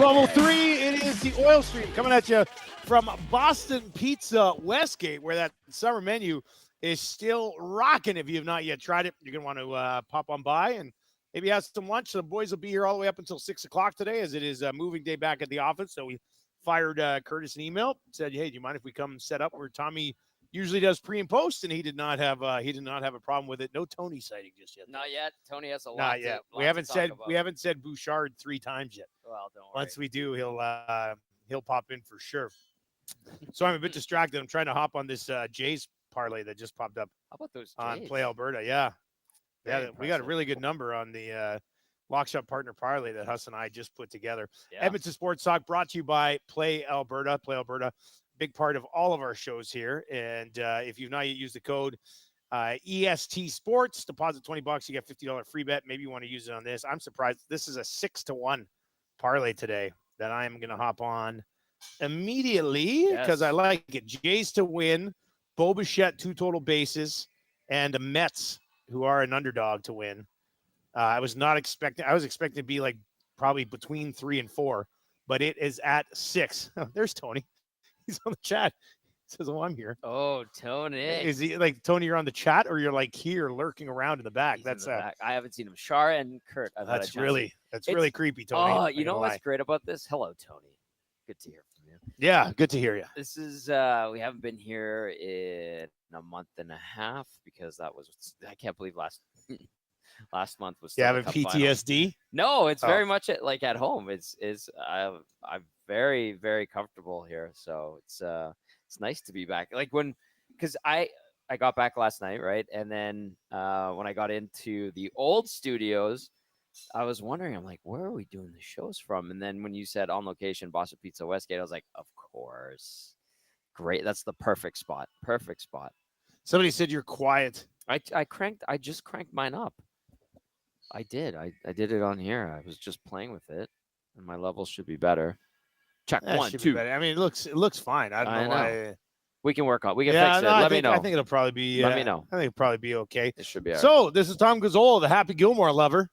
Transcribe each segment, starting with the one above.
12:03, it is the Oil Stream coming at you from Boston Pizza Westgate, where that summer menu is still rocking. If you have not yet tried it, you're going to want to pop on by and maybe have some lunch. The boys will be here all the way up until 6 o'clock today, as it is moving day back at the office. So we fired Curtis an email, said, hey, do you mind if we come set up where Tommy usually does pre and post? And he did not have a problem with it. No Tony sighting just yet. Not yet. Tony has a lot. Not yet. We haven't said Bouchard 3 times yet. Well, don't worry. Once we do, he'll pop in for sure. So I'm a bit distracted. I'm trying to hop on this Jays parlay that just popped up. How about those Jays? On Play Alberta? Yeah, we got a really good number on the Lock Shop Partner parlay that Huss and I just put together. Yeah. Edmonton Sports Talk brought to you by Play Alberta. Play Alberta, big part of all of our shows here. And if you've not yet used the code EST Sports, deposit $20, you get $50 free bet. Maybe you want to use it on this. I'm surprised. This is a 6-1 parlay today that I'm going to hop on immediately because I like it. Jays to win, Bo Bichette 2 total bases, and the Mets, who are an underdog, to win. I was expecting to be like probably between 3 and 4, but it is at 6. Oh, there's Tony. He's on the chat. He says, "Oh, I'm here." Oh, Tony. Is he like Tony? You're on the chat, or you're like here lurking around in the back? He's that's in the back. I haven't seen him. Shar and Kurt. That's really creepy, Tony. Oh, you know what's great about this? Hello, Tony. Good to hear from you. Yeah, good to hear you. This is we haven't been here in a month and a half because I can't believe last month was. You having PTSD? Final. No, it's very much like at home. I'm very, very comfortable here, so it's nice to be back. Like because I got back last night, right, and then when I got into the old studios, I was wondering, I'm like, where are we doing the shows from? And then when you said on location, Boston Pizza Westgate, I was like, of course, great, that's the perfect spot. Somebody said you're quiet. I just cranked mine up. I did. I did it on here. I was just playing with it, and my levels should be better. Check 1, 2. I mean, it looks fine. I don't know why. We can work on. We can fix it. Let me know. I think it'll probably be. Let me know. I think it'll probably be okay. It should be. All right. So this is Tom Gazzola, the Happy Gilmore lover.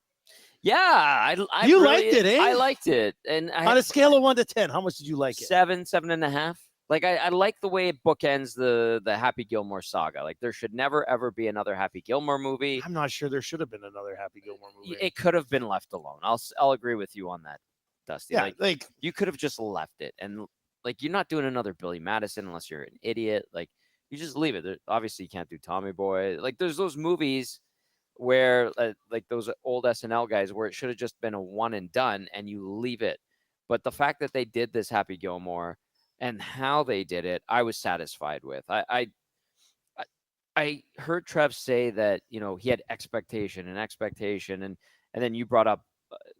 Yeah, I you liked it, eh? I liked it, and on a scale of 1 to 10, how much did you like it? 7.5. Like I like the way it bookends the Happy Gilmore saga. Like there should never ever be another Happy Gilmore movie. I'm not sure there should have been another Happy Gilmore movie. It could have been left alone. I'll agree with you on that, Dusty. Yeah, like you could have just left it, and like you're not doing another Billy Madison unless you're an idiot. Like you just leave it. Obviously, you can't do Tommy Boy. Like there's those movies where like those old SNL guys where it should have just been a one and done, and you leave it. But the fact that they did this Happy Gilmore and how they did it, I was satisfied with. I heard Trev say that, he had expectation, and then you brought up,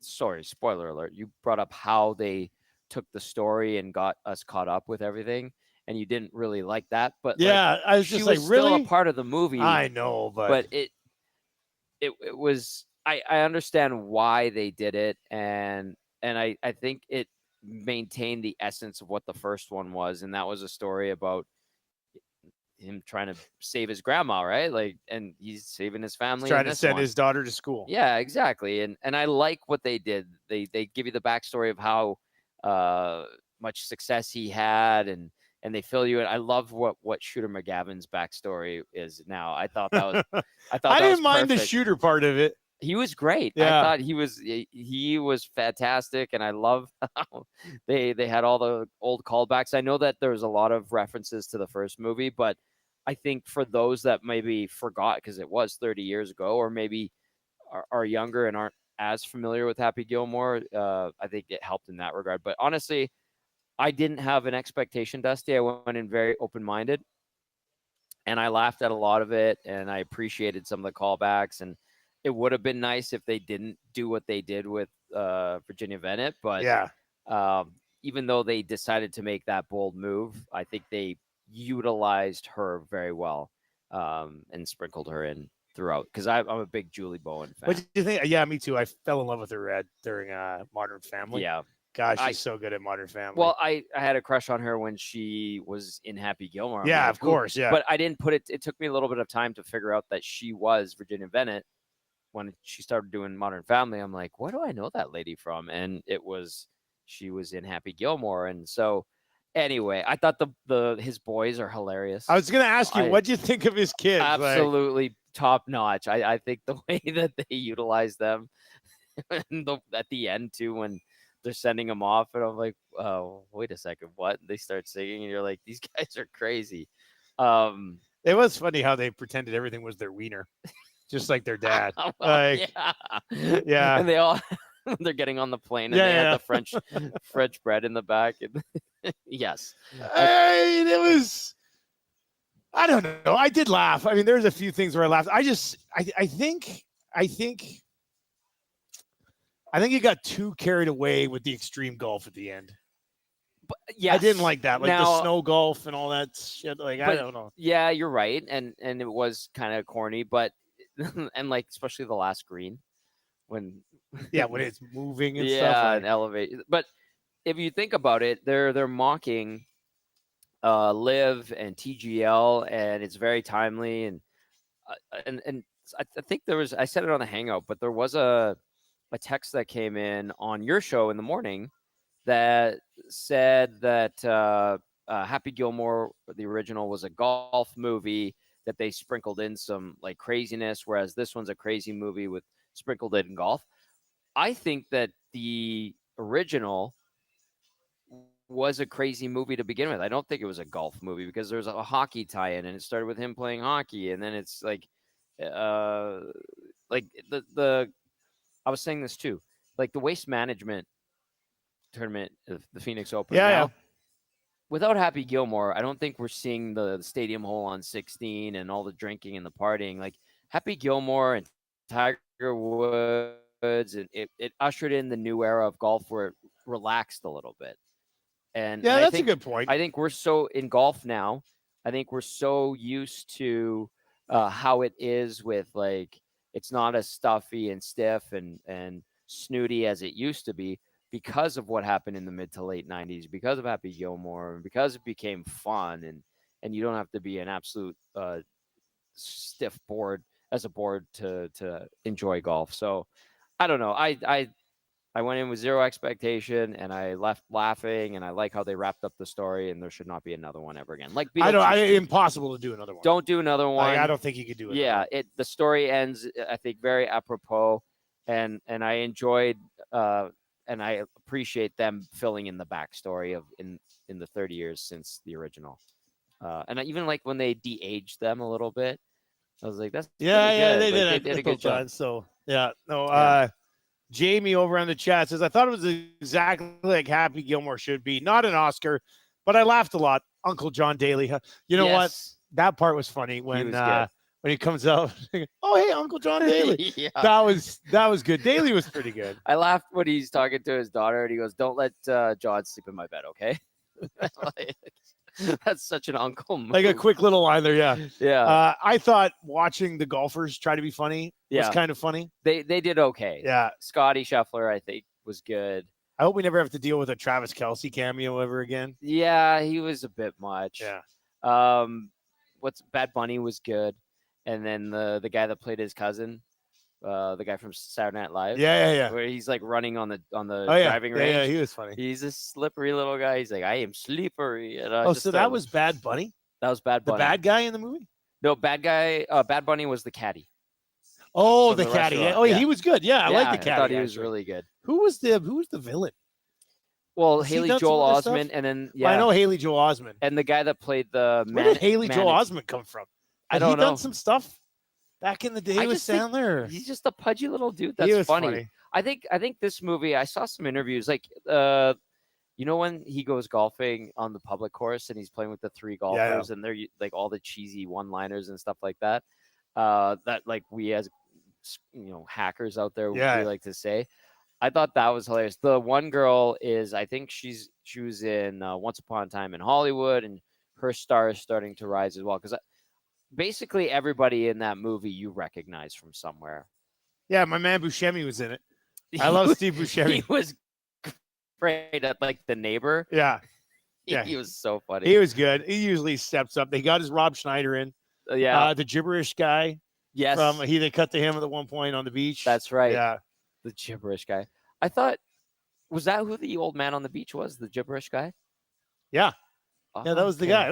sorry, spoiler alert, you brought up how they took the story and got us caught up with everything, and you didn't really like that. But yeah, I was just like, really, still a part of the movie. I know, but it was. I understand why they did it, and I think it maintain the essence of what the first one was, and that was a story about him trying to save his grandma, right? Like, and he's saving his family. He's trying to send his daughter to school. Yeah, exactly. And I like what they did. They give you the backstory of how much success he had, and they fill you in. I love what Shooter McGavin's backstory is now. I thought that was. I didn't mind the shooter part of it. He was great. Yeah. I thought he was fantastic, and I love how they had all the old callbacks. I know that there was a lot of references to the first movie, but I think for those that maybe forgot because it was 30 years ago, or maybe are younger and aren't as familiar with Happy Gilmore, I think it helped in that regard. But honestly, I didn't have an expectation, Dusty. I went in very open-minded, and I laughed at a lot of it, and I appreciated some of the callbacks, and it would have been nice if they didn't do what they did with Virginia Bennett. But even though they decided to make that bold move, I think they utilized her very well and sprinkled her in throughout. Because I'm a big Julie Bowen fan. What did you think? Yeah, me too. I fell in love with her during Modern Family. Yeah. Gosh, she's so good at Modern Family. Well, I had a crush on her when she was in Happy Gilmore. Yeah, of course. Yeah. But I didn't put it. It took me a little bit of time to figure out that she was Virginia Bennett. When she started doing Modern Family, I'm like, where do I know that lady from? And she was in Happy Gilmore. And so anyway, I thought his boys are hilarious. I was going to ask you, what'd you think of his kids? Absolutely top notch. I think the way that they utilize them at the end too, when they're sending them off, and I'm like, oh, wait a second, what? They start singing, and you're like, these guys are crazy. It was funny how they pretended everything was their wiener, just like their dad. Yeah. And they all, they're getting on the plane, and they had the French bread in the back. Yes. It was, I don't know. I did laugh. I mean, there's a few things where I laughed. I think you got too carried away with the extreme golf at the end. But, yes. I didn't like that, like the snow golf and all that shit. Like, I don't know. Yeah, you're right, and it was kind of corny, but and like especially the last green when it's moving and stuff. Yeah, and elevate. But if you think about it, they're mocking Live and TGL, and it's very timely, and I think I said it on the Hangout, but there was a text that came in on your show in the morning that said that Happy Gilmore, the original, was a golf movie that they sprinkled in some like craziness, whereas this one's a crazy movie with sprinkled in golf. I think that the original was a crazy movie to begin with. I don't think it was a golf movie because there's a hockey tie-in, and it started with him playing hockey, and then it's like the I was saying this too, like the Waste Management tournament, the Phoenix Open. Yeah. Without Happy Gilmore, I don't think we're seeing the stadium hole on 16 and all the drinking and the partying. Like Happy Gilmore and Tiger Woods, and it ushered in the new era of golf where it relaxed a little bit. And that's a good point. I think we're so in golf now. I think we're so used to how it is with like it's not as stuffy and stiff and snooty as it used to be because of what happened in the mid to late 90s, because of Happy Gilmore, and because it became fun and you don't have to be an absolute stiff board as a board to enjoy golf. So I don't know. I went in with zero expectation, and I left laughing, and I like how they wrapped up the story, and there should not be another one ever again. Like impossible to do another one. Don't do another one. I don't think you could do it. Yeah, the story ends, I think, very apropos, and I enjoyed and I appreciate them filling in the backstory of in the 30 years since the original. And I even like when they de-aged them a little bit. I was like, that's they did a good job. So Jamie over on the chat says, I thought it was exactly like Happy Gilmore should be. Not an Oscar, but I laughed a lot. Uncle John Daly. You know what? That part was funny when he comes out. Oh, hey, Uncle John Daly. That was good. Daly was pretty good. I laughed when he's talking to his daughter, and he goes, don't let John sleep in my bed, okay? That's such an uncle move. Like a quick little line there, yeah. Yeah. I thought watching the golfers try to be funny was kind of funny. They did okay. Yeah. Scotty Scheffler, I think, was good. I hope we never have to deal with a Travis Kelce cameo ever again. Yeah, he was a bit much. Yeah. Bad Bunny was good. And then the guy that played his cousin, the guy from Saturday Night Live. Yeah. Where he's like running on the driving range. Yeah, he was funny. He's a slippery little guy. He's like, I am slippery. And so that was Bad Bunny? That was Bad Bunny. The bad guy in the movie? No, Bad Bunny was the caddy. Oh, the caddy. Yeah. He was good. Yeah, I like the caddy. I thought he was really good. Who was the villain? Well, Haley Joel Osment, and then I know Haley Joel Osment. And the guy that played the Where did Haley Joel Osment come from? I don't know. Done some stuff back in the day with Sandler. He's just a pudgy little dude. That's funny. I think this movie, I saw some interviews, like you know when he goes golfing on the public course and he's playing with the three golfers and they're like all the cheesy one-liners and stuff like that. That like we as hackers out there we like to say. I thought that was hilarious. The one girl is, I think she was in Once Upon a Time in Hollywood, and her star is starting to rise as well. Because basically everybody in that movie you recognize from somewhere. Yeah, my man Buscemi was in it. I love Steve Buscemi. He was great at like the neighbor. Yeah. He was so funny. He was good. He usually steps up. They got his Rob Schneider in. The gibberish guy. Yes. They cut to him at the one point on the beach. That's right. Yeah. The gibberish guy. I thought Was that who the old man on the beach was? The gibberish guy? Yeah. Yeah, that was the guy.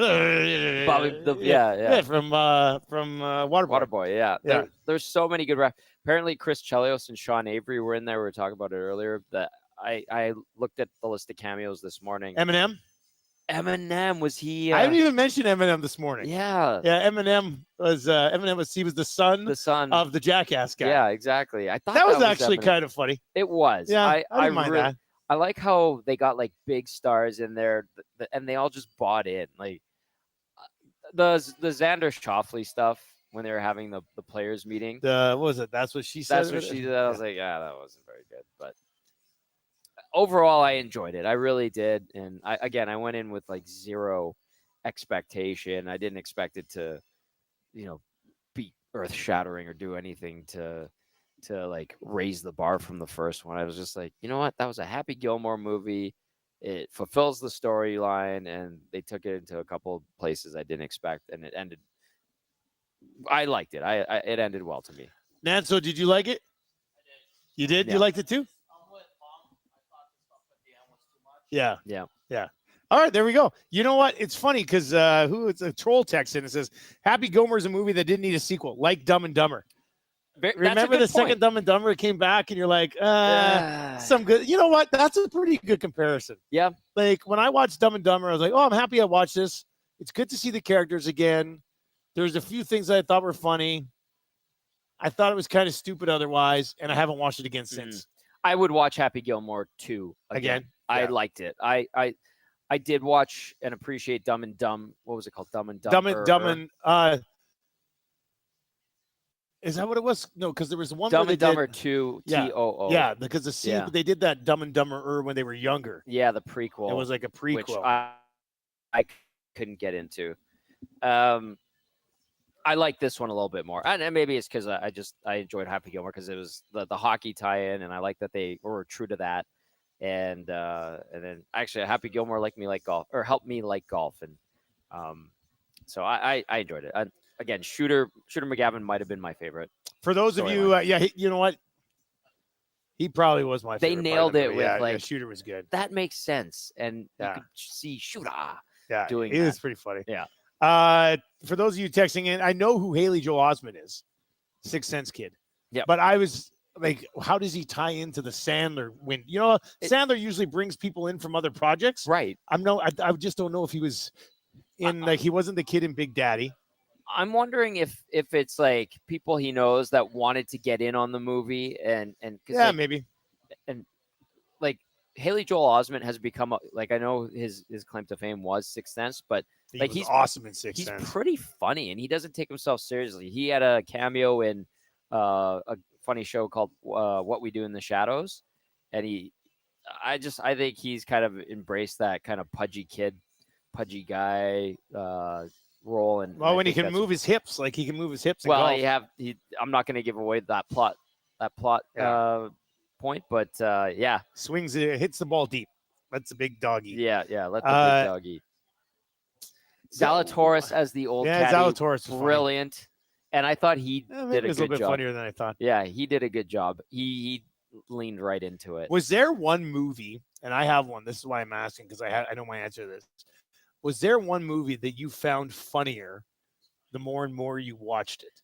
Yeah. From Waterboy. Waterboy, yeah. There's so many good apparently Chris Chelios and Sean Avery were in there. We were talking about it earlier. That I looked at the list of cameos this morning. Eminem, was he? I haven't even mentioned Eminem this morning. Yeah. Eminem was the son of the Jackass guy. Yeah, exactly. I thought that was actually kind of funny. It was. Yeah, I didn't mind that. I like how they got like big stars in there, and they all just bought in. Like the Xander Schauffele stuff when they were having the players meeting. What was it? That's what she said. That's what she did. I was like, yeah, that wasn't very good, but overall, I enjoyed it. I really did. And I went in with like zero expectation. I didn't expect it to, be earth shattering or do anything to like raise the bar from the first one. I was just like, you know what? That was a Happy Gilmore movie. It fulfills the storyline, and they took it into a couple places I didn't expect, and it ended. I liked it. It ended well to me. Nanso, did you like it? I did. You did? Yeah. You liked it too? I'm with Mom. I thought the stuff at the end was too much. Yeah. All right, there we go. You know what? It's funny because it's a troll text in. It says, Happy Gilmore is a movie that didn't need a sequel, like Dumb and Dumber. Remember the second Dumb and Dumber came back and you're like, some good. You know what? That's a pretty good comparison. Yeah. Like when I watched Dumb and Dumber, I was like, oh, I'm happy I watched this. It's good to see the characters again. There's a few things that I thought were funny. I thought it was kind of stupid otherwise, and I haven't watched it again since. I would watch Happy Gilmore 2 again. I liked it. I did watch and appreciate Dumb and Dumb. What was it called? Dumb and Dumb. Is that what it was? No, because there was one Dumb where and Dumber 2 TOO. Yeah, because the scene they did that Dumb and Dumber when they were younger. Yeah, the prequel. It was like a prequel. Which I couldn't get into. I like this one a little bit more, and maybe it's because I enjoyed Happy Gilmore because it was the hockey tie-in, and I like that they were true to that. And then actually, Happy Gilmore helped me like golf, and so I enjoyed it. Again, Shooter McGavin might have been my favorite. For those of you, you know what? He probably was my favorite. They nailed it with Shooter was good. That makes sense, and you could see Shooter doing it that. was pretty funny. Yeah. For those of you texting in, I know who Haley Joel Osment is, Sixth Sense kid. Yeah. But I was like, how does he tie into the Sandler win? Sandler usually brings people in from other projects. Right. I just don't know if he was in he wasn't the kid in Big Daddy. I'm wondering if it's like people he knows that wanted to get in on the movie and maybe. And like Haley Joel Osment has become I know his claim to fame was Sixth Sense, but he's awesome in Sixth Sense. He's pretty funny and he doesn't take himself seriously. He had a cameo in a funny show called What We Do in the Shadows, and I think he's kind of embraced that kind of pudgy guy role. And when he can move his hips, he can move his hips. I'm not going to give away that plot point, but swings it, hits the ball deep. That's a big doggy. Let the big doggy. Zalatoris as the old caddy, Zalatoris brilliant. Funny. And I thought he did a good job. It was a little bit funnier than I thought. Yeah, he did a good job. He leaned right into it. Was there one movie, and I have one, this is why I'm asking, because I know my answer to this. Was there one movie that you found funnier the more and more you watched it?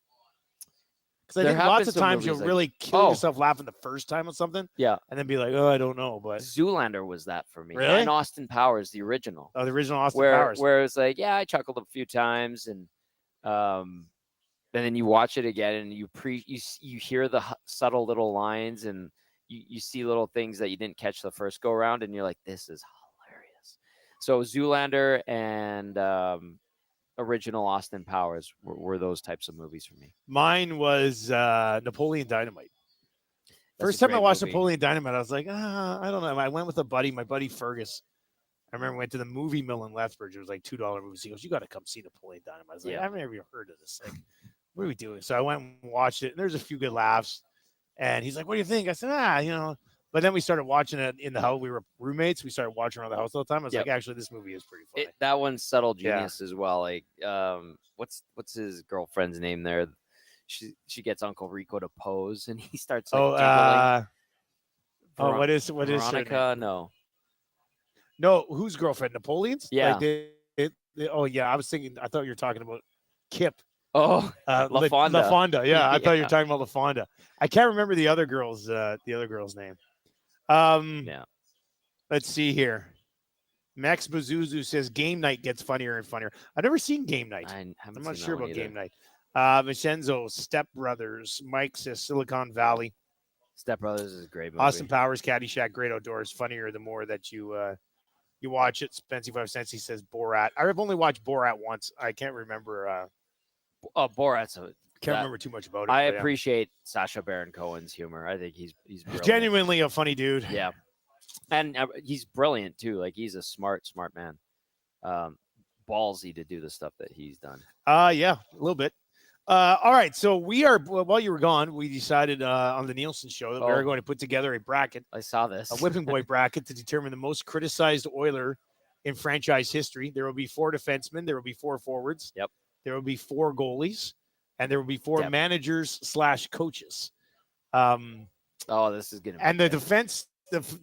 Because I think lots of times you'll really kill yourself laughing the first time on something. Yeah. And then be like, I don't know. But Zoolander was that for me. Really? And Austin Powers, the original. Oh, the original Austin Powers. Where it's like, I chuckled a few times. And then you watch it again and you hear the subtle little lines and you see little things that you didn't catch the first go around. And you're like, this is hilarious. So Zoolander and original Austin Powers were those types of movies for me. Mine was Napoleon Dynamite. First time I watched Napoleon Dynamite, I was like, I don't know. I went with my buddy Fergus. I remember we went to the movie mill in Lethbridge. It was like $2 movies. He goes, you got to come see Napoleon Dynamite. I was like, I've never even heard of this. Like, what are we doing? So I went and watched it, and there's a few good laughs. And he's like, what do you think? I said, But then we started watching it in the house. We were roommates. We started watching around the house all the time. I was like, actually, this movie is pretty funny. That one's subtle genius as well. Like, what's his girlfriend's name there? She gets Uncle Rico to pose, and he starts giggling. Oh, what is her Veronica? name? No. Whose girlfriend? Napoleon's? Yeah. Oh yeah, I was thinking. I thought you were talking about Kip. Oh, LaFonda. LaFonda. Yeah, I thought you Yeah. were talking about LaFonda. I can't remember the other girl's name. Yeah. Let's see here. Max Bazuzu says game night gets funnier and funnier. I've never seen Game Night. I haven't I'm not seen sure that one about either. Game Night. Vincenzo, Step Brothers. Mike says Silicon Valley. Step Brothers is a great movie. Austin Powers, Caddyshack, Great Outdoors. Funnier the more that you watch it. Spency 5 cents. He says Borat. I've only watched Borat once. I can't remember. Borat's Can't remember too much about it. I appreciate Sacha Baron Cohen's humor. I think he's brilliant. Genuinely a funny dude. Yeah, and he's brilliant too. Like he's a smart man. Ballsy to do the stuff that he's done. Yeah, a little bit. All right, so while you were gone, we decided on the Nielsen show that we were going to put together a bracket. I saw this. A whipping boy bracket to determine the most criticized Oiler in franchise history. There will be 4 defensemen. There will be 4 forwards. Yep. There will be 4 goalies. And there will be 4 managers / coaches. This is going to be And the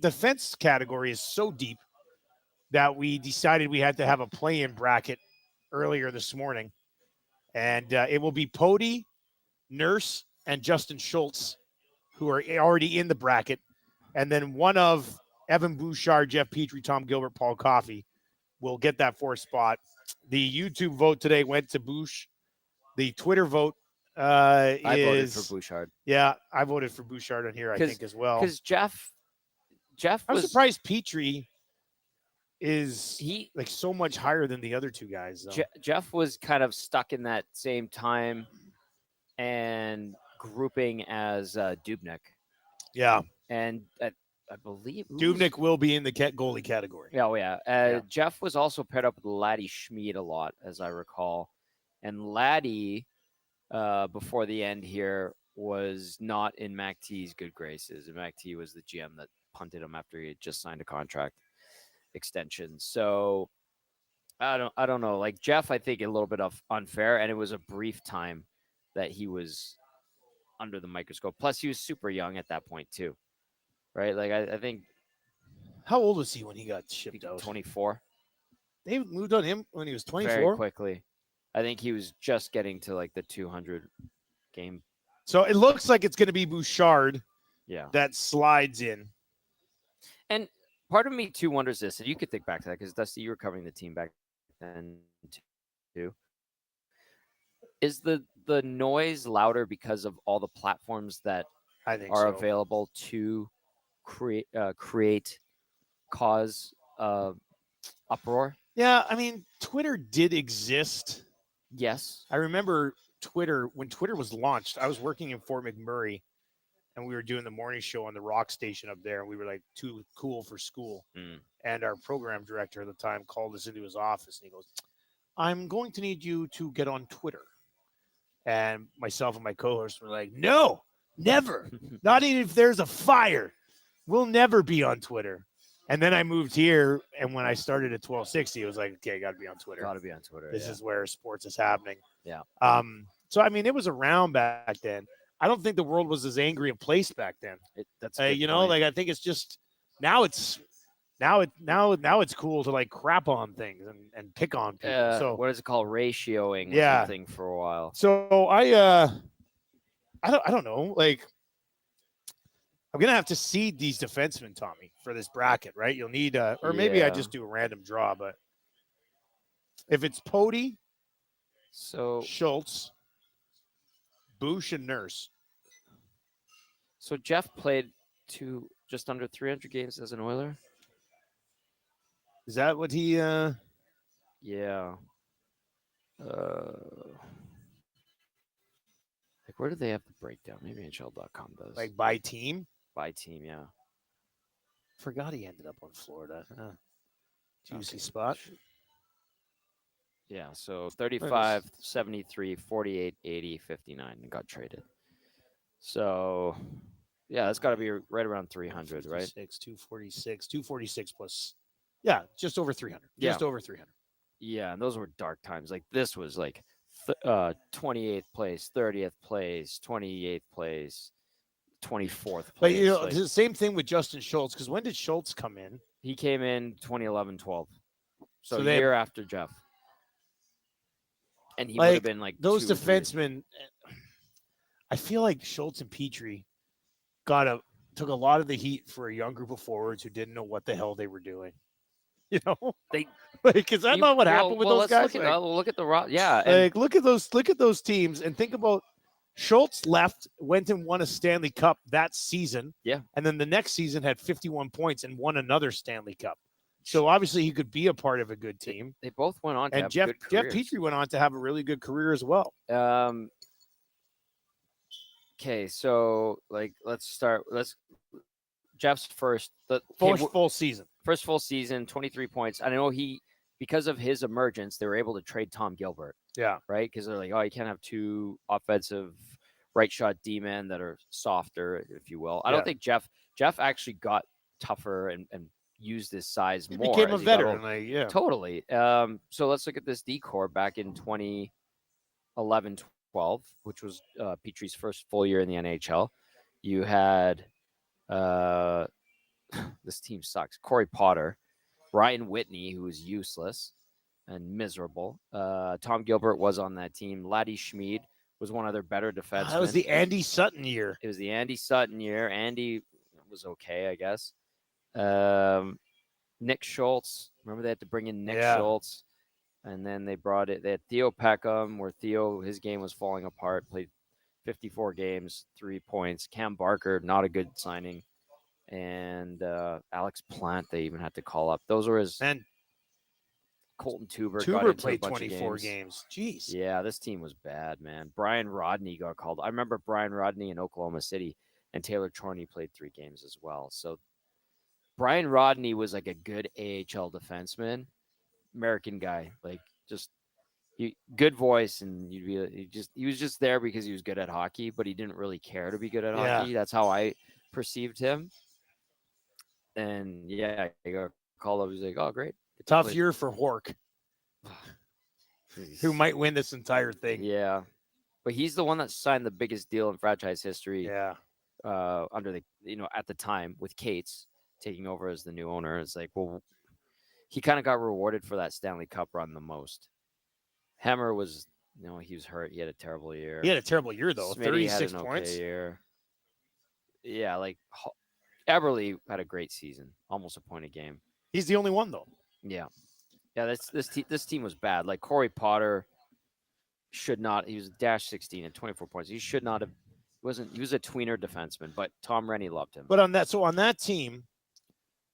defense category is so deep that we decided we had to have a play-in bracket earlier this morning. And it will be Pody, Nurse, and Justin Schultz, who are already in the bracket. And then one of Evan Bouchard, Jeff Petrie, Tom Gilbert, Paul Coffey will get that 4th spot. The YouTube vote today went to Bouch. The Twitter vote I voted for Bouchard. Yeah, I voted for Bouchard on here, I think, as well. Because Jeff I'm was surprised Petrie is like so much higher than the other 2 guys. Jeff was kind of stuck in that same time and grouping as Dubnyk. Yeah. And I believe Dubnyk will be in the goalie category. Oh, yeah. Jeff was also paired up with Laddie Schmid a lot, as I recall. And Laddie, before the end here, was not in Mac T's good graces. And Mac T was the GM that punted him after he had just signed a contract extension. So I don't know. Like Jeff, I think a little bit of unfair, and it was a brief time that he was under the microscope. Plus, he was super young at that point too, right? Like I think. How old was he when he got shipped out? 24. They moved on him when he was 24. Very quickly. I think he was just getting to like the 200 game. So it looks like it's going to be Bouchard. Yeah. That slides in. And part of me too wonders this, and you could think back to that because Dusty, you were covering the team back then too. Is the noise louder because of all the platforms that are available to cause uproar? Yeah, I mean, Twitter did exist. Yes. I remember Twitter, when Twitter was launched, I was working in Fort McMurray, and we were doing the morning show on the rock station up there, and we were like too cool for school. And our program director at the time called us into his office, and he goes, I'm going to need you to get on Twitter. And myself and my co-host were like, no, never. Not even if there's a fire. We'll never be on Twitter. And then I moved here, and when I started at 1260, it was like, okay, got to be on Twitter. Got to be on Twitter. This is where sports is happening. Yeah. So, I mean, it was around back then. I don't think the world was as angry a place back then. That's you know, like I think it's just now it's cool to like crap on things and pick on people. So what is it called? Ratioing. Yeah. Thing for a while. So I don't know. Like I'm gonna have to seed these defensemen, Tommy, for this bracket, right? You'll need or maybe I just do a random draw, but if it's Pody, Schultz, Bouch, and Nurse. So Jeff played just under 300 games as an Oiler. Is that what he? Yeah. Like, where do they have the breakdown? Maybe NHL.com does. Like by team? By team, yeah. Forgot he ended up on Florida. Juicy spot. Yeah, so 35, 73, 48, 80, 59, and got traded. So, yeah, that's got to be right around 300, right? 246 plus. Yeah, just over 300. Just over 300. Yeah, and those were dark times. Like, this was like 28th place, 30th place, 28th place, 24th place. But, it's the same thing with Justin Schultz, because when did Schultz come in? He came in 2011-12. So a they year after Jeff. And he would have been like those 2 or 3 defensemen. I feel like Schultz and Petrie took a lot of the heat for a young group of forwards who didn't know what the hell they were doing. Is that not what happened with those guys? Look at the yeah. And look at those teams and think about Schultz went and won a Stanley Cup that season. Yeah. And then the next season had 51 points and won another Stanley Cup. So obviously he could be a part of a good team. They both went on to and have Jeff good careers. Petrie went on to have a really good career as well. Okay, so let's start. Jeff's first full season. First full season, 23 points. I know because of his emergence, they were able to trade Tom Gilbert. Yeah. Right? Because they're like, oh, you can't have 2 offensive right shot D-men that are softer, if you will. I don't think Jeff actually got tougher and used his size more. He became a veteran. Totally. So let's look at this D-core back in 2011-12, which was Petrie's first full year in the NHL. You had this team sucks. Corey Potter, Ryan Whitney, who was useless and miserable. Tom Gilbert was on that team. Laddie Schmid was one of their better defensemen. That was the Andy Sutton year. It was the Andy Sutton year. Andy was okay, I guess. Nick Schultz. Remember they had to bring in Nick Schultz. And then they had Theo Peckham, where his game was falling apart, played 54 games, 3 points. Cam Barker, not a good signing. And Alex Plant, they even had to call up. Those were his. And Colton Tuber played 24 games. Jeez. Yeah, this team was bad, man. Brian Rodney got called. I remember Brian Rodney in Oklahoma City, and Taylor Chorney played 3 games as well. So Brian Rodney was like a good AHL defenseman, American guy, good voice, and he was just there because he was good at hockey, but he didn't really care to be good at hockey. That's how I perceived him. And he got called up. He's like, oh, great. Tough year for Hork, who might win this entire thing. Yeah. But he's the one that signed the biggest deal in franchise history. Yeah. Under at the time with Cates taking over as the new owner. It's like, well, he kind of got rewarded for that Stanley Cup run the most. Hemmer was, he was hurt. He had a terrible year. He had a terrible year, though. Smitty 36 had an points. Okay year. Yeah, Eberle had a great season, almost a point a game. He's the only one, though. Yeah. This team was bad. Like Corey Potter should not. He was -16 and 24 points. He should not have. He was a tweener defenseman, but Tom Rennie loved him. But on that team,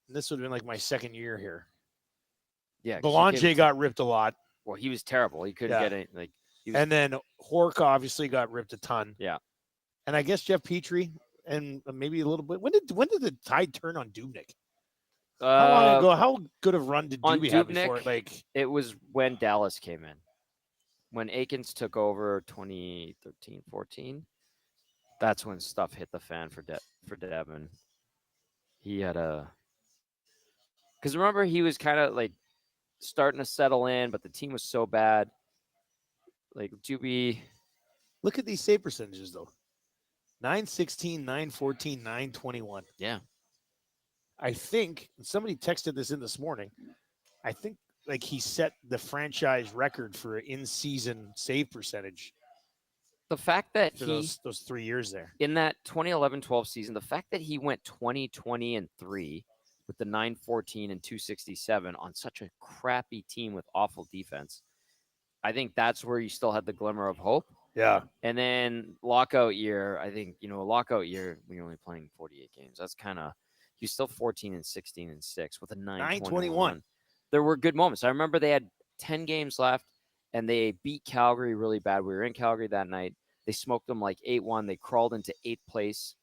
this would have been like my second year here. Yeah, Belanger got ripped a lot. Well, he was terrible. He couldn't get it. And then Hork obviously got ripped a ton. Yeah. And I guess Jeff Petrie and maybe a little bit. When did the tide turn on Dubnyk? How long ago? How good of run did Dubnyk have before? It was when Dallas came in. When Akins took over 2013-14, that's when stuff hit the fan for Devin. He had because remember he was kind of starting to settle in, but the team was so bad. Doobie. Look at these save percentages though. 916, 914, 921. Yeah. I think somebody texted this in this morning. I think he set the franchise record for in-season save percentage. The fact that those 3 years there in that 2011-12 season, the fact that he went 20-20-3 with the 914 and 267 on such a crappy team with awful defense, I think that's where you still had the glimmer of hope. Yeah. And then lockout year, I think, lockout year, when you're only playing 48 games, that's kind of, you're still 14-16-6 with a 921. There were good moments. I remember they had 10 games left and they beat Calgary really bad. We were in Calgary that night. They smoked them 8-1. They crawled into 8th place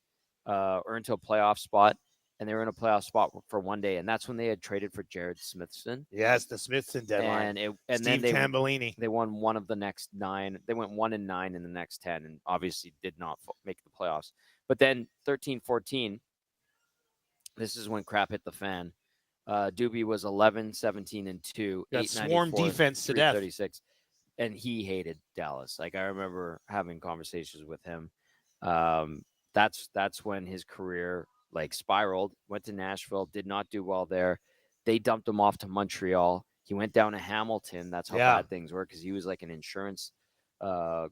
or into a playoff spot. And they were in a playoff spot for one day. And that's when they had traded for Jared Smithson. Yes, the Smithson deadline. And then they won one of the next 9. They went 1-9 in the next 10 and obviously did not make the playoffs. But then 13-14, this is when crap hit the fan. Doobie was 11-17-2. Got swarm defense to death. 36. And he hated Dallas. I remember having conversations with him. that's when his career like spiraled. Went to Nashville, did not do well there. They dumped him off to Montreal. He went down to Hamilton. That's how bad things were because he was like an insurance pickup.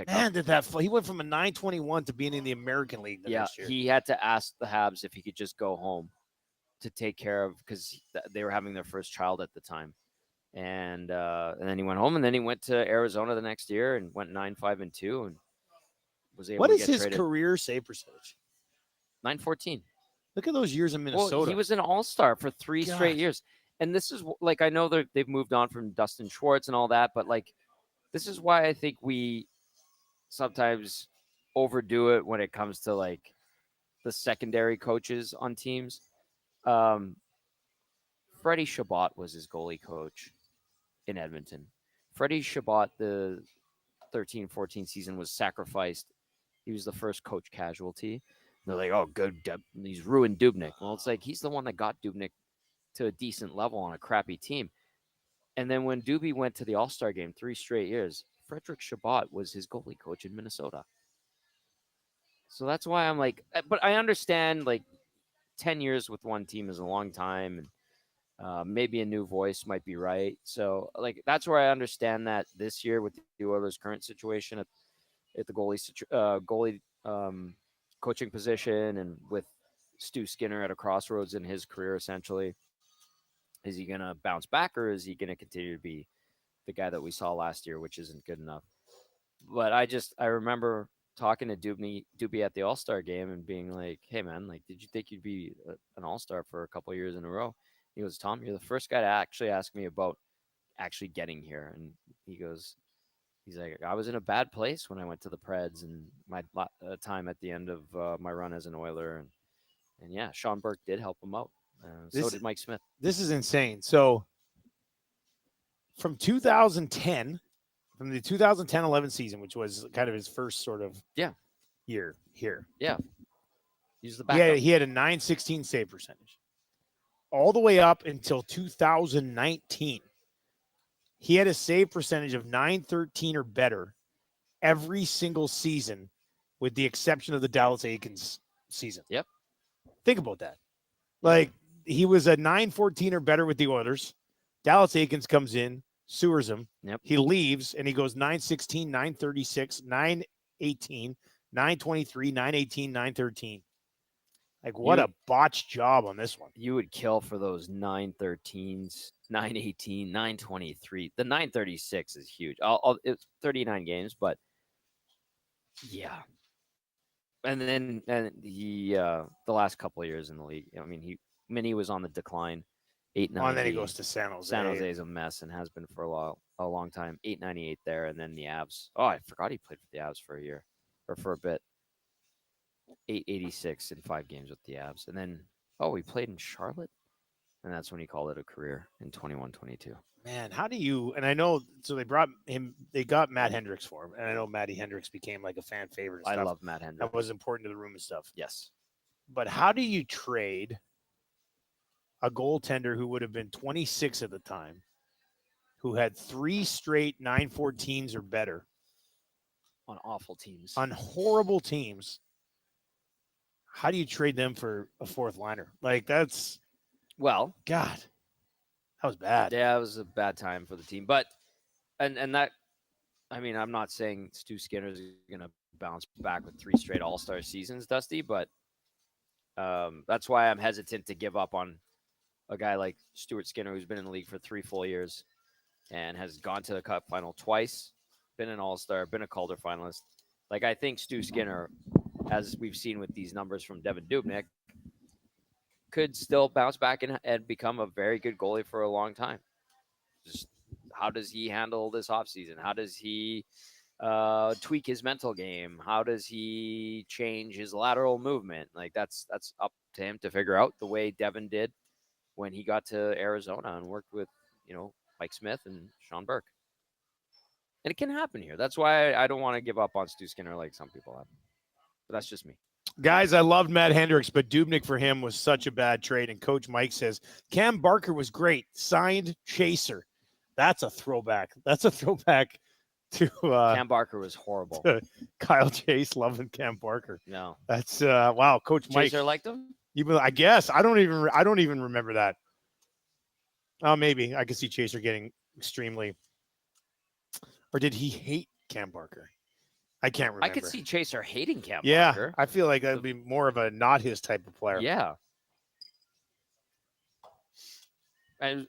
Man, he went from a 921 to being in the American League the next year. He had to ask the Habs if he could just go home to take care of because they were having their first child at the time. And then he went home, and then he went to Arizona the next year and went 9-5-2 and was able What to is get his traded. career save percentage? 914. Look at those years in Minnesota. Well, he was an all-star for 3 straight years. And this is like, I know they've moved on from Dustin Schwartz and all that, but like, this is why I think we sometimes overdo it when it comes to like the secondary coaches on teams. Freddie Chabot was his goalie coach in Edmonton. Freddie Chabot, the 13-14 season, was sacrificed. He was the first coach casualty. They're like, oh, good. He's ruined Dubnyk. Well, it's like he's the one that got Dubnyk to a decent level on a crappy team. And then when Doobie went to the All-Star game 3 straight years, Frederick Chabot was his goalie coach in Minnesota. So that's why I'm like, but I understand like 10 years with one team is a long time, and maybe a new voice might be right. So like that's where I understand that this year with the Oilers' current situation at the goalie coaching position, and with Stu Skinner at a crossroads in his career, essentially, is he going to bounce back, or is he going to continue to be the guy that we saw last year, which isn't good enough? But I remember talking to Doobie at the All-Star game and being like, hey man, like, did you think you'd be an All-Star for a couple of years in a row? He goes, Tom, you're the first guy to actually ask me about actually getting here. And he's like, I was in a bad place when I went to the Preds and my time at the end of my run as an Oiler. And yeah, Sean Burke did help him out. So did Mike Smith. This is insane. So from 2010, from the 2010-11 season, which was kind of his first sort of year here. Yeah. He's the backup. He had a 916 save percentage. All the way up until 2019. He had a save percentage of 913 or better every single season, with the exception of the Dallas Aikens season. Yep. Think about that. Like, he was a 914 or better with the Oilers. Dallas Aikens comes in, sewers him. Yep. He leaves, and he goes 916, 936, 918, 923, 918, 913. Like, what a botched job on this one. You would kill for those 913s, 918, 923. The 936 is huge. It's 39 games, but yeah. And then he the last couple of years in the league, I mean, he was on the decline. 890. And then he goes to San Jose. San Jose is a mess and has been for a long time. 898 there, and then the Avs. Oh, I forgot he played for the Avs for a year or for a bit. 886 in 5 games with the Avs, and then he played in Charlotte, and that's when he called it a career in 21-22. Man, how do you? And I know, so they got Matt Hendricks for him, and I know Matty Hendricks became like a fan favorite. I love Matt Hendricks. That was important to the room and stuff. Yes, but how do you trade a goaltender who would have been 26 at the time, who had 3 straight 914s or better on awful teams, on horrible teams? How do you trade them for a fourth liner? Like, that's, God, that was bad. Yeah, it was a bad time for the team. But and that, I mean, I'm not saying Stu Skinner is going to bounce back with 3 straight All-Star seasons, Dusty, but that's why I'm hesitant to give up on a guy like Stuart Skinner, who's been in the league for 3 full years and has gone to the Cup final twice, been an All-Star, been a Calder finalist. Like, I think Stu Skinner, as we've seen with these numbers from Devin Dubnyk, could still bounce back and become a very good goalie for a long time. Just how does he handle this offseason? How does he tweak his mental game? How does he change his lateral movement? Like, that's up to him to figure out, the way Devin did when he got to Arizona and worked with, Mike Smith and Sean Burke. And it can happen here. That's why I don't want to give up on Stu Skinner like some people have. But that's just me. Guys, I loved Matt Hendricks, but Dubnyk for him was such a bad trade. And Coach Mike says, Cam Barker was great. Signed Chaser. That's a throwback. That's a throwback to Cam Barker was horrible. Kyle Chase loving Cam Barker. No, That's wow, Coach Mike. Chaser liked him. I guess I don't even remember that. Oh, maybe I could see Chaser getting extremely. Or did he hate Cam Barker? I can't remember. I could see Chaser hating Cam yeah, Barker. I feel like that'd be more of a not his type of player. Yeah. And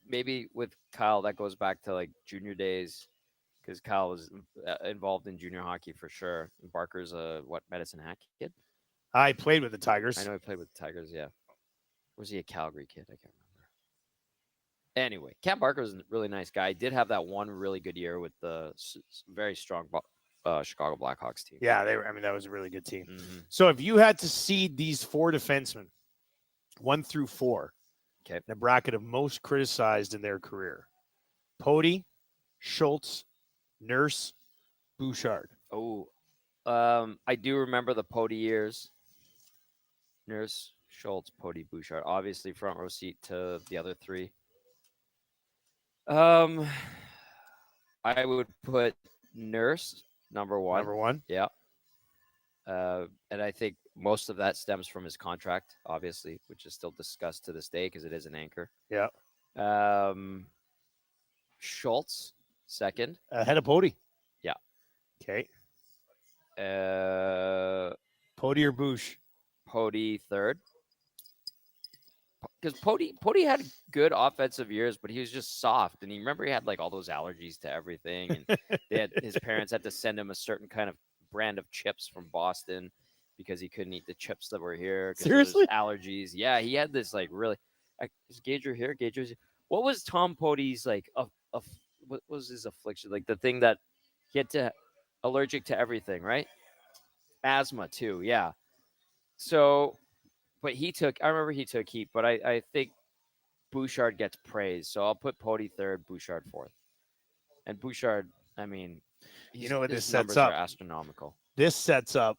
maybe with Kyle, that goes back to like junior days, because Kyle was involved in junior hockey for sure. And Barker's a Medicine Hat kid? I played with the Tigers. I know he played with the Tigers. Yeah. Was he a Calgary kid? I can't remember. Anyway, Cam Barker was a really nice guy. He did have that one really good year with the very strong Chicago Blackhawks team. Yeah, they were. I mean, that was a really good team. Mm-hmm. So if you had to seed these 4 defensemen, 1 through 4, okay, in a bracket of most criticized in their career, Pody, Schultz, Nurse, Bouchard. Oh, I do remember the Pody years. Nurse, Schultz, Pody, Bouchard. Obviously, front row seat to the other 3. I would put Nurse number 1. Number 1. Yeah. And I think most of that stems from his contract, obviously, which is still discussed to this day because it is an anchor. Yeah. Schultz, second. Ahead of Pody. Yeah. Okay. Pody or Bouch? Pody, third. Because Pody had good offensive years, but he was just soft. And you remember he had like all those allergies to everything. And his parents had to send him a certain kind of brand of chips from Boston because he couldn't eat the chips that were here. Seriously? Allergies. Yeah, he had this like really. Is Gager here? Gager's here. What was Tom Pody's like? What was his affliction? Like the thing that he had to allergic to everything, right? Asthma too. Yeah. So, but I remember he took heat, but I think Bouchard gets praise. So I'll put Pody third, Bouchard fourth. And Bouchard, I mean, you know what this numbers sets up? are astronomical. This sets up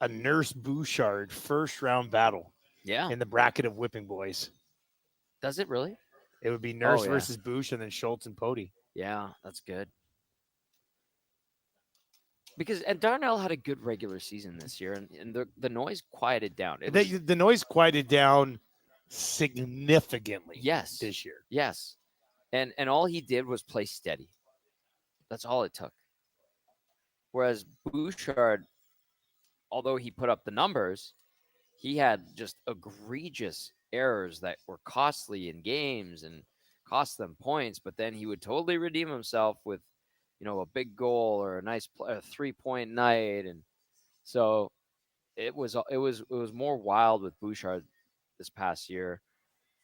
a Nurse Bouchard first round battle. Yeah. In the bracket of whipping boys. Does it really? It would be Nurse versus Bouch and then Schultz and Pody. Yeah, that's good. Because Darnell had a good regular season this year, and the noise quieted down. The noise quieted down significantly. Yes. This year. Yes. And all he did was play steady. That's all it took. Whereas Bouchard, although he put up the numbers, he had just egregious errors that were costly in games and cost them points, but then he would totally redeem himself with, a big goal or a nice 3-point night. And so it was more wild with Bouchard this past year,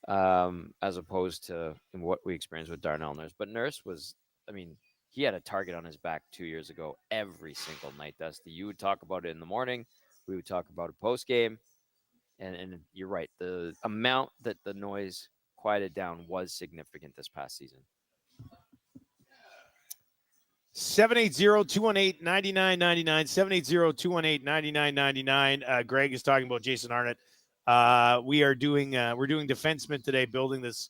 as opposed to what we experienced with Darnell Nurse. But Nurse was, he had a target on his back 2 years ago every single night, Dusty. You would talk about it in the morning. We would talk about it post game. And you're right. The amount that the noise quieted down was significant this past season. 780-218-9999. 780-218-9999. Greg is talking about Jason Arnott. We're doing defensemen today, building this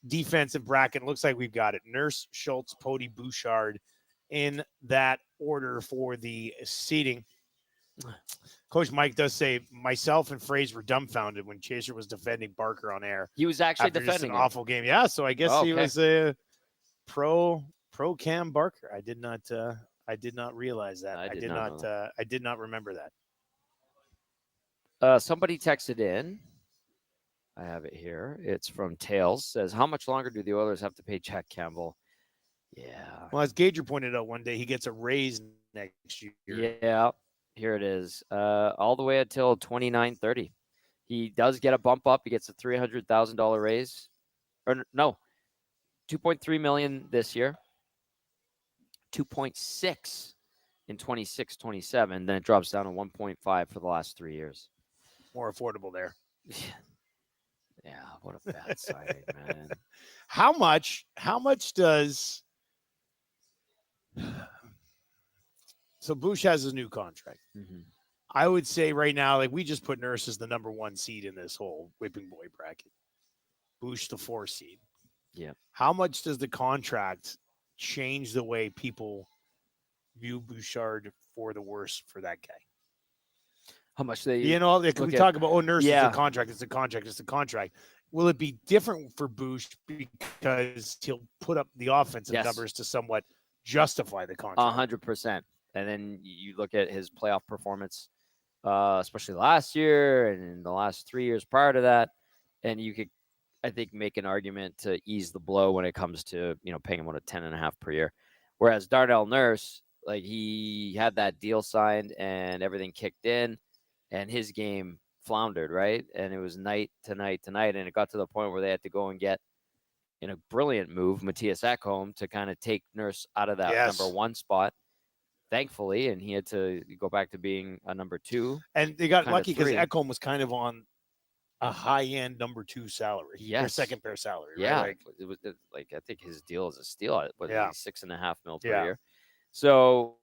defensive bracket. It looks like we've got it. Nurse, Schultz, Pody, Bouchard in that order for the seating. Coach Mike does say myself and Fraser were dumbfounded when Chaser was defending Barker on air. He was actually after defending an awful game. Yeah, so I guess he was a pro Cam Barker. I did not realize that. I did not remember that. Somebody texted in. I have it here. It's from Tails. Says, how much longer do the Oilers have to pay Jack Campbell? Yeah. Well, as Gager pointed out one day, he gets a raise next year. Yeah. Here it is. All the way until 29-30. He does get a bump up. He gets a $300,000 raise. Or no, $2.3 million this year. 2.6 in 26-27. Then it drops down to 1.5 for the last 3 years. More affordable there. Yeah, what a bad signing, man. How much does so Bouch has his new contract. Mm-hmm. I would say right now, like we just put Nurse as the number 1 seed in this whole whipping boy bracket. Bouch the 4 seed. Yeah. How much does the contract change the way people view Bouchard for the worse for that guy? How much they, like we talk about, Nurse is yeah. a contract, it's a contract, it's a contract. Will it be different for Bouch because he'll put up the offensive numbers to somewhat justify the contract? 100%. And then you look at his playoff performance, especially last year and in the last 3 years prior to that, and you could, I think, make an argument to ease the blow when it comes to, paying him 10.5 per year. Whereas Darnell Nurse, like, he had that deal signed and everything kicked in, and his game floundered, right? And it was night to night to night, and it got to the point where they had to go and get, in a brilliant move, Matthias Ekholm to kind of take Nurse out of that number one spot, thankfully, and he had to go back to being a number 2. And they got lucky because Ekholm was kind of on a high-end number 2 salary, their second pair salary. Yeah, right? It was like, I think his deal is a steal. It was $6.5 million per year. So,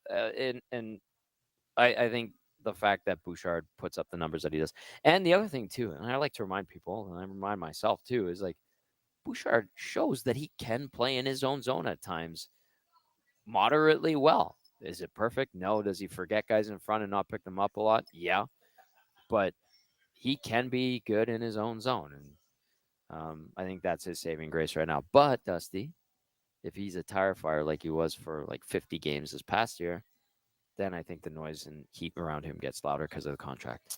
and I think the fact that Bouchard puts up the numbers that he does, and the other thing too, and I like to remind people, and I remind myself too, is like, Bouchard shows that he can play in his own zone at times moderately well. Is it perfect? No. Does he forget guys in front and not pick them up a lot? Yeah. But he can be good in his own zone. And I think that's his saving grace right now. But, Dusty, if he's a tire fire like he was for like 50 games this past year, then I think the noise and heat around him gets louder because of the contract.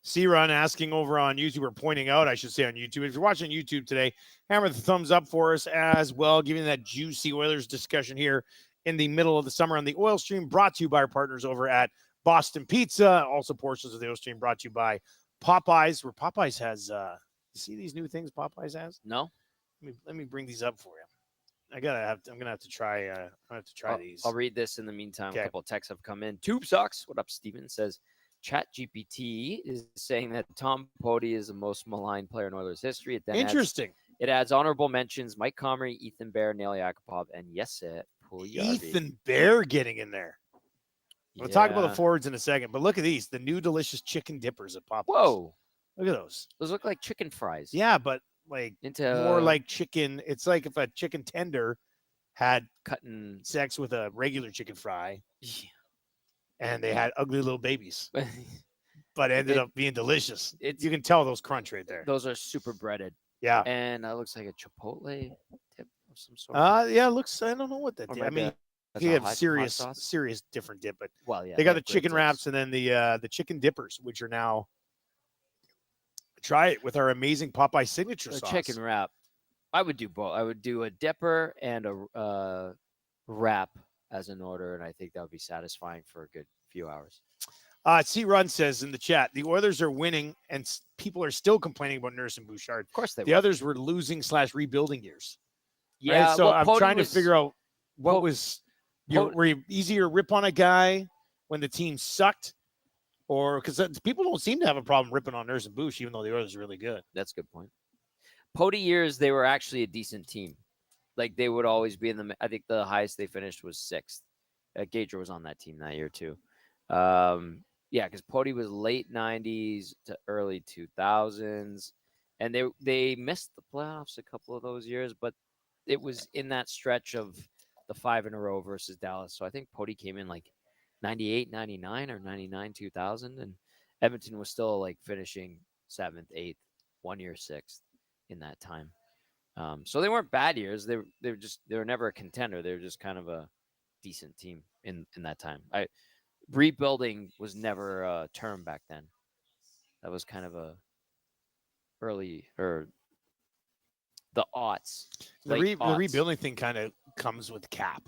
C-Run asking over on YouTube, or pointing out, I should say, on YouTube. If you're watching YouTube today, hammer the thumbs up for us as well, giving that juicy Oilers discussion here in the middle of the summer on the Oil Stream, brought to you by our partners over at Boston Pizza. Also, portions of the Oil Stream brought to you by Popeyes, where Popeyes has, you see these new things Popeyes has? No. Let me bring these up for you. I'm gonna have to try. These. I'll read this in the meantime. Okay. A couple of texts have come in. Tube Sucks. What up, Steven? Says, ChatGPT is saying that Tom Poti is the most maligned player in Oilers history. Interesting. It adds honorable mentions: Mike Comrie, Ethan Bear, Nail Yakupov, and Puljujärvi. Ethan Bear getting in there. We'll talk about the forwards in a second, but look at these, the new delicious chicken dippers at Popeyes. Whoa. Look at those. Those look like chicken fries. Yeah, but like more like chicken. It's like if a chicken tender had cutting sex with a regular chicken fry. Yeah. And they had ugly little babies, but ended up being delicious. You can tell those crunch right there. Those are super breaded. Yeah. And it looks like a Chipotle dip of some sort. Yeah, it looks, I don't know what that dip. I mean, you have serious different dip, but they got the chicken wraps and then the chicken dippers, which are now, try it with our amazing Popeye signature sauce. Chicken wrap. I would do both. I would do a dipper and a wrap as an order, and I think that would be satisfying for a good few hours. C-Run says in the chat, the Oilers are winning, and people are still complaining about Nurse and Bouchard. Of course they The others were losing / rebuilding years. Yeah, right? So I'm trying to figure out what were you easier rip on a guy when the team sucked, or because people don't seem to have a problem ripping on Nurse and Bouch, even though the Oilers are really good. That's a good point. Poti years, they were actually a decent team. Like, they would always be in the, I think the highest they finished was 6th. Gager was on that team that year too. Yeah, because Poti was late 90s to early 2000s. And they missed the playoffs a couple of those years, but it was in that stretch of the 5 in a row versus Dallas. So I think Poti came in like 98, 99 or 99, 2000. And Edmonton was still like finishing 7th, 8th, 1 year 6th in that time. So they weren't bad years. They were never a contender. They were just kind of a decent team in that time. Rebuilding was never a term back then. That was kind of a early, or the aughts. The rebuilding thing kind of comes with cap.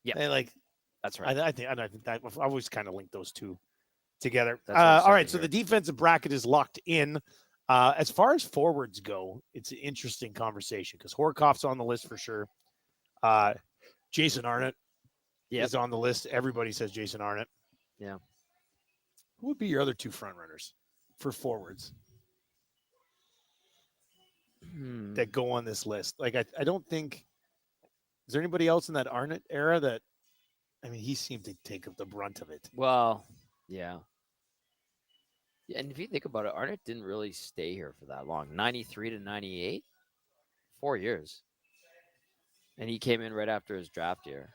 Yeah, that's right. I think that I've always kind of linked those two together. All right, so the defensive bracket is locked in. As far as forwards go, it's an interesting conversation because Horkoff's on the list for sure. Jason Arnott is on the list. Everybody says Jason Arnott. Yeah. Who would be your other two front runners for forwards that go on this list? Like, I don't think – is there anybody else in that Arnott era that – I mean, he seemed to take up the brunt of it. Well, yeah. And if you think about it, Arnott didn't really stay here for that long. 93 to 98, 4 years. And he came in right after his draft year.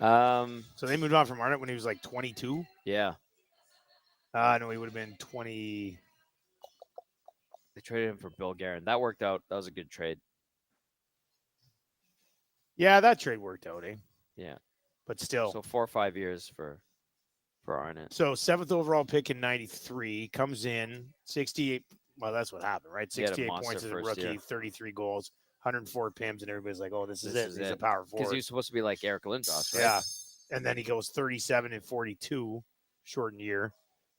So they moved on from Arnott when he was like 22. Yeah. No, he would have been 20. They traded him for Bill Guerin. That worked out. That was a good trade. Yeah, that trade worked out, eh? Yeah. But still. So 4 or 5 years for Arnott. So 7th overall pick in 93, comes in 68. Well, that's what happened, right? He had a 68 monster points as a first rookie, year. 33 goals, 104 PIMs, and everybody's like, oh, this is it. He's a it. power Because forward. he was supposed to be like Eric Lindros, right? Yeah. And then he goes 37 and 42, shortened year,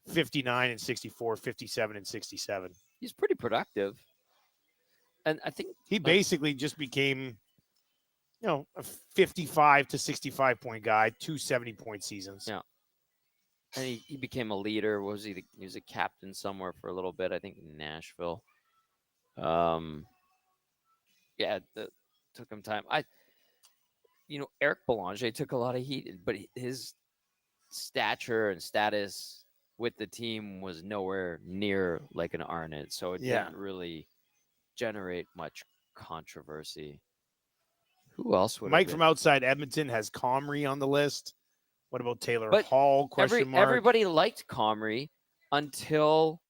59 and 64, 57 and 67. He's pretty productive. And I think he basically just became, a 55 to 65 point guy, 270 point seasons. Yeah. And he became a leader. What was he? He was a captain somewhere for a little bit, I think Nashville. Yeah, took him time. Eric Belanger took a lot of heat, but his stature and status with the team was nowhere near like an Arnott, so it didn't really generate much controversy. Who else would Mike from outside Edmonton has Comrie on the list. What about Taylor Hall? Everybody liked Comrie until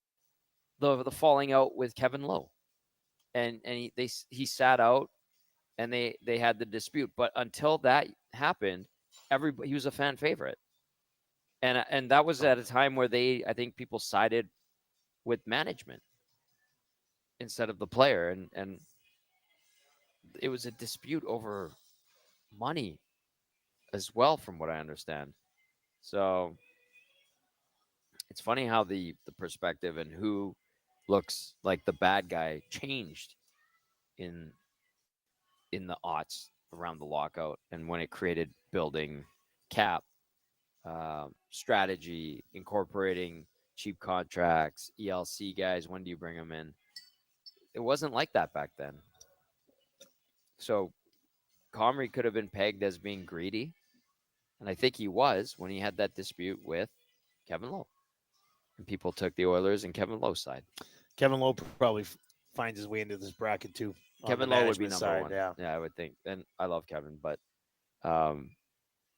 the falling out with Kevin Lowe, and he sat out, and they had the dispute. But until that happened, he was a fan favorite, and that was at a time where I think people sided with management instead of the player, and it was a dispute over money as well, from what I understand. So it's funny how the perspective and who looks like the bad guy changed in the aughts around the lockout, and when it created building cap strategy, incorporating cheap contracts, ELC guys. When do you bring them in? It wasn't like that back then. So Comrie could have been pegged as being greedy, and I think he was when he had that dispute with Kevin Lowe. And people took the Oilers and Kevin Lowe's side. Kevin Lowe probably finds his way into this bracket too. Kevin Lowe would be number one. Yeah, I would think. And I love Kevin, but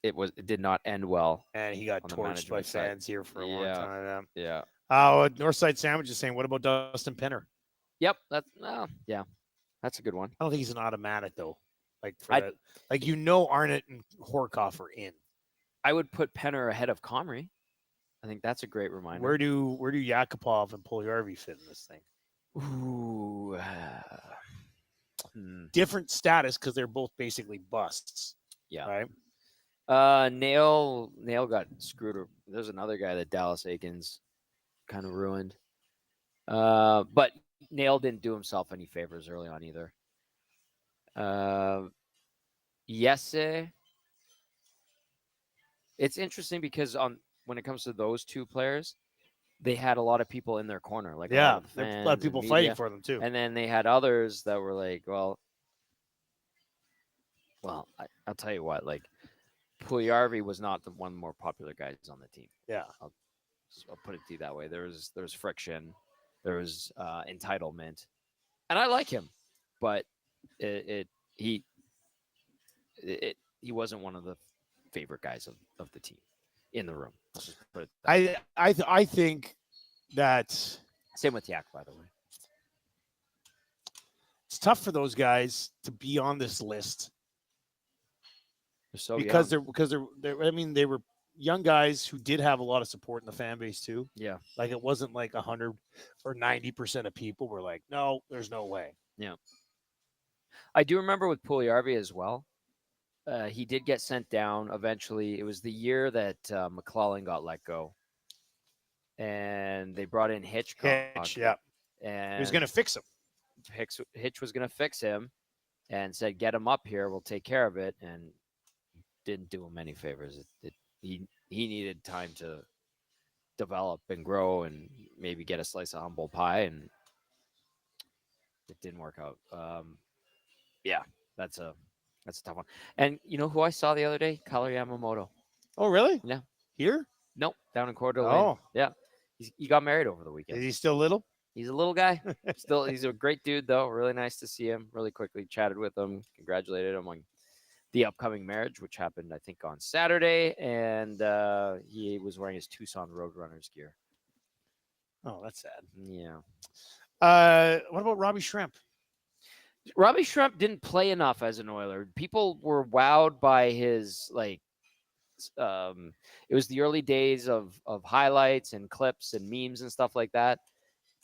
it did not end well. And he got torched by fans here for a long time. Yeah. Northside Sandwich is saying, what about Dustin Penner? Yep. That's a good one. I don't think he's an automatic though. Arnott and Horkoff are in. I would put Penner ahead of Comrie. I think that's a great reminder. Where do Yakupov and Puljujärvi fit in this thing? Ooh. Different status because they're both basically busts. Yeah. Right. Nail got screwed. There's another guy that Dallas Aikens kind of ruined. But Nail didn't do himself any favors early on either. Yesse. It's interesting because when it comes to those two players, they had a lot of people in their corner. Like a lot of people fighting for them too. And then they had others that were like, well, I'll tell you what, like Puljujärvi was not one of the more popular guys on the team. Yeah. I'll put it to you that way. There was friction, there was entitlement, and I like him, but he wasn't one of the favorite guys of the team in the room. Let's just put it I think that same with Yak, by the way. It's tough for those guys to be on this list. They're so because young. they're I mean, they were young guys who did have a lot of support in the fan base too. Yeah. Like it wasn't like 100 or 90% of people were like, no, there's no way. Yeah. I do remember with Puljujärvi as well. He did get sent down eventually. It was the year that McClellan got let go. And they brought in Hitchcock. Yeah. And he was going to fix him. Hitch was going to fix him and said, get him up here. We'll take care of it. And didn't do him any favors. He needed time to develop and grow and maybe get a slice of humble pie. And it didn't work out. Yeah, that's a tough one. And you know who I saw the other day? Kailer Yamamoto. Oh, really? Yeah. Here? Nope. Down in Coeur d'Alene. Oh. Yeah. He got married over the weekend. Is he still little? He's a little guy. Still, he's a great dude, though. Really nice to see him. Really quickly chatted with him. Congratulated him on the upcoming marriage, which happened, I think, on Saturday. And he was wearing his Tucson Roadrunners gear. Oh, that's sad. Yeah. What about Robbie Shrimp? Robbie Shrimp didn't play enough as an Oiler. People were wowed by his, like, it was the early days of highlights and clips and memes and stuff like that.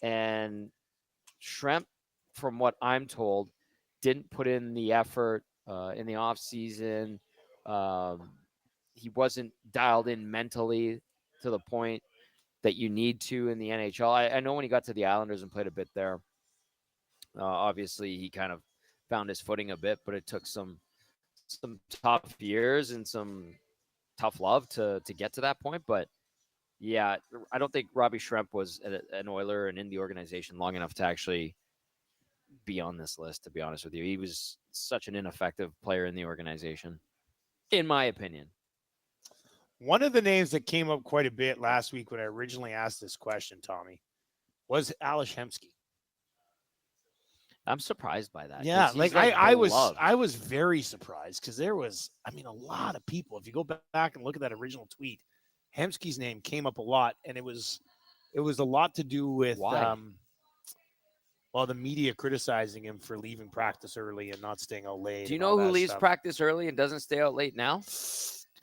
And Shrimp, from what I'm told, didn't put in the effort in the off season. He wasn't dialed in mentally to the point that you need to in the NHL. I know when he got to the Islanders and played a bit there, obviously he kind of found his footing a bit, but it took some tough years and some tough love to get to that point. But yeah, I don't think Robbie Shrimp was an Oiler and in the organization long enough to actually be on this list, to be honest with you. He was such an ineffective player in the organization, in my opinion. One of the names that came up quite a bit last week when I originally asked this question, Tommy, was Ales Hemsky. I'm surprised by that. Yeah, like I was very surprised because there was, a lot of people. If you go back and look at that original tweet, Hemsky's name came up a lot, and it was a lot to do with the media criticizing him for leaving practice early and not staying out late. Do you know who leaves practice early and doesn't stay out late now?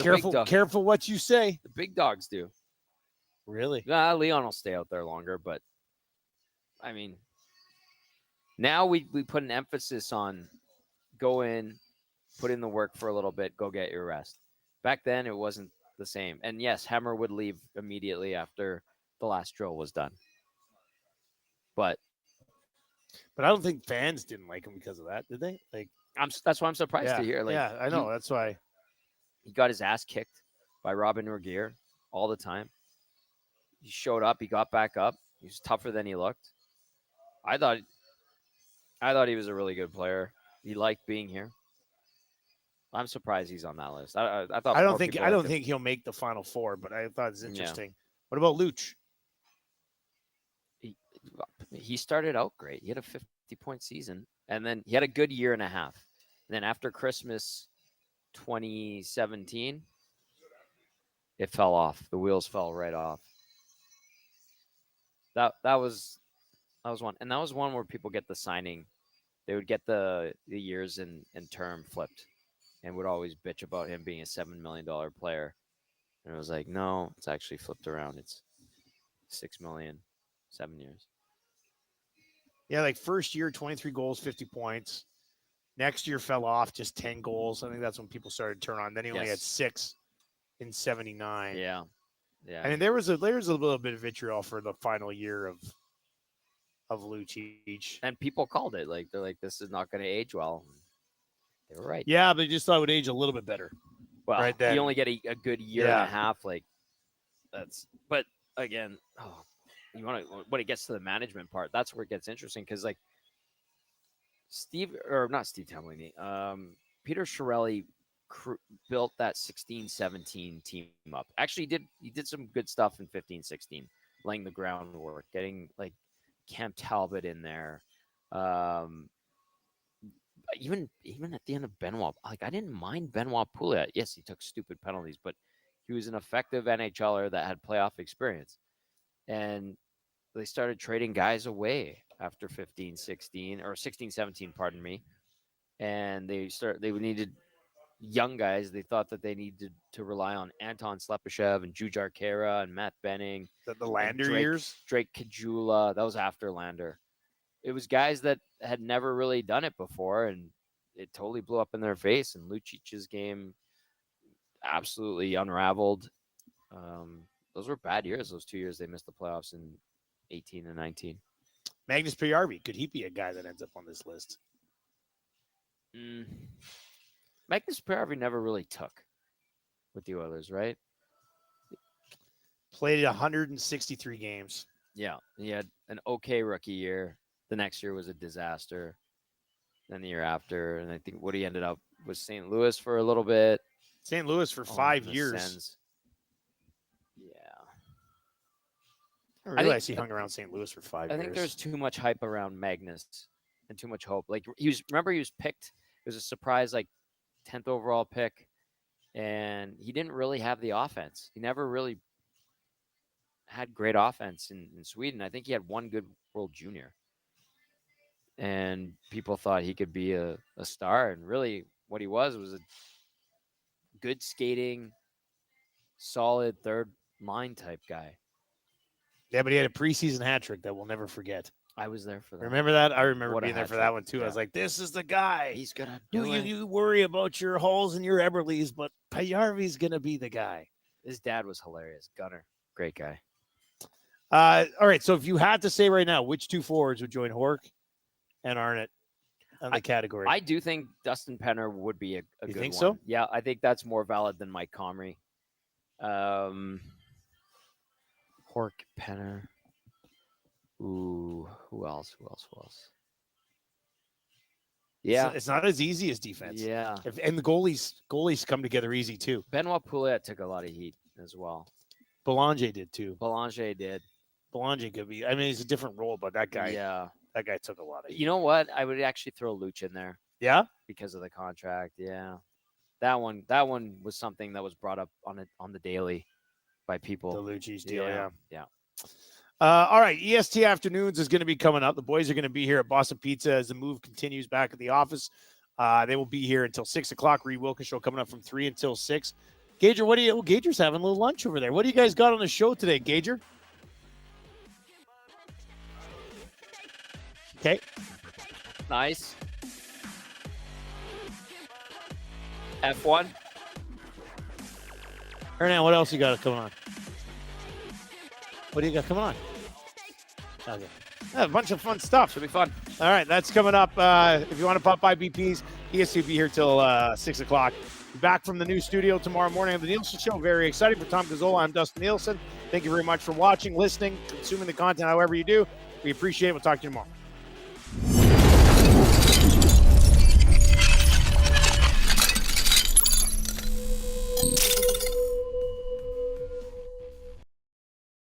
Careful what you say. The big dogs do. Really? Leon will stay out there longer, but now we put an emphasis on go in, put in the work for a little bit, go get your rest. Back then, it wasn't the same. And yes, Hemmer would leave immediately after the last drill was done. But I don't think fans didn't like him because of that, did they? That's why I'm surprised to hear. I know. That's why he got his ass kicked by Robin Regeer all the time. He showed up. He got back up. He was tougher than he looked. I thought he was a really good player. He liked being here. I'm surprised he's on that list. I thought. I don't think he'll make the Final Four, but I thought it was interesting. Yeah. What about Luch? He started out great. He had a 50-point season, and then he had a good year and a half. And then after Christmas 2017, it fell off. The wheels fell right off. That was one, and that was one where people get the signing. They would get the years and term flipped, and would always bitch about him being a $7 million player. And it was like, no, it's actually flipped around. It's $6 million, 7 years. Yeah, like first year, 23 goals, 50 points. Next year fell off, just 10 goals. I think that's when people started to turn on. Then he only had 6 in 79. Yeah. I mean, there was a little bit of vitriol for the final year of Lucic. And people called it. They're like, this is not going to age well. They were right. Yeah, but they just thought it would age a little bit better. Well, right then. You only get a good year and a half. But again, when it gets to the management part, that's where it gets interesting because not Steve Tomlini, Peter Chiarelli built that 16-17 team up. Actually, he did some good stuff in 15-16, laying the groundwork, getting Cam Talbot in there. Even at the end of Benoit, I didn't mind Benoit Pouliot. Yes, he took stupid penalties, but he was an effective NHLer that had playoff experience. And they started trading guys away after 15-16 or 16-17, pardon me. And they needed young guys. They thought that they needed to rely on Anton Slepyshev and Jujhar Khaira and Matt Benning. The Lander years? Drake Caggiula. That was after Lander. It was guys that had never really done it before, and it totally blew up in their face. And Lucic's game absolutely unraveled. Those were bad years. Those 2 years they missed the playoffs in 18 and 19. Magnus Pajärvi, could he be a guy that ends up on this list? Magnus Pajärvi never really took with the Oilers, right? Played 163 games. Yeah, he had an okay rookie year. The next year was a disaster. Then the year after, and I think what he ended up was St. Louis for a little bit. St. Louis for 5 years. Yeah. I realized he hung around St. Louis for 5 years. I think there's too much hype around Magnus and too much hope. Like he was picked. It was a surprise, like 10th overall pick, and he didn't really have the offense. He never really had great offense in Sweden. I think he had one good World Junior, and people thought he could be a star. And really, what he was a good skating, solid third line type guy. Yeah, but he had a preseason hat trick that we'll never forget. I was there for that. Remember that? I remember being there for trick. that one too. Yeah. I was like, "This is the guy. He's gonna do it." You worry about your Halls and your Eberleys, but Pajärvi's gonna be the guy." His dad was hilarious. Gunner, great guy. All right. So if you had to say right now, which two forwards would join Hork and Arnott on the category? I do think Dustin Penner would be a good You think one. so? Yeah, I think that's more valid than Mike Comrie. Hork, Penner. Ooh, who else? Yeah, it's not as easy as defense. Yeah, and the goalies come together easy too. Benoit Pouliot took a lot of heat as well. Belanger did too. Belanger could be. I mean, he's a different role, but that guy. Yeah, that guy took a lot of heat. You know what? I would actually throw Luch in there. Yeah, because of the contract. Yeah, that one was something that was brought up on the daily by people. The Lucci's deal. Yeah. All right, EST Afternoons is going to be coming up. The boys are going to be here at Boston Pizza as the move continues back at the office. They will be here until 6 o'clock. Reed Wilkins show coming up from 3 until 6. Gager, Gager's having a little lunch over there. What do you guys got on the show today, Gager? Okay. Nice. F1. Hernan, what else you got coming on? What do you got coming on? Okay. Yeah, a bunch of fun stuff. Should be fun. All right, that's coming up. If you want to pop by BP's, ESC will be here till 6 o'clock. Back from the new studio tomorrow morning on the Nielsen Show. Very exciting. For Tom Gazzola, I'm Dustin Nielson. Thank you very much for watching, listening, consuming the content however you do. We appreciate it. We'll talk to you tomorrow.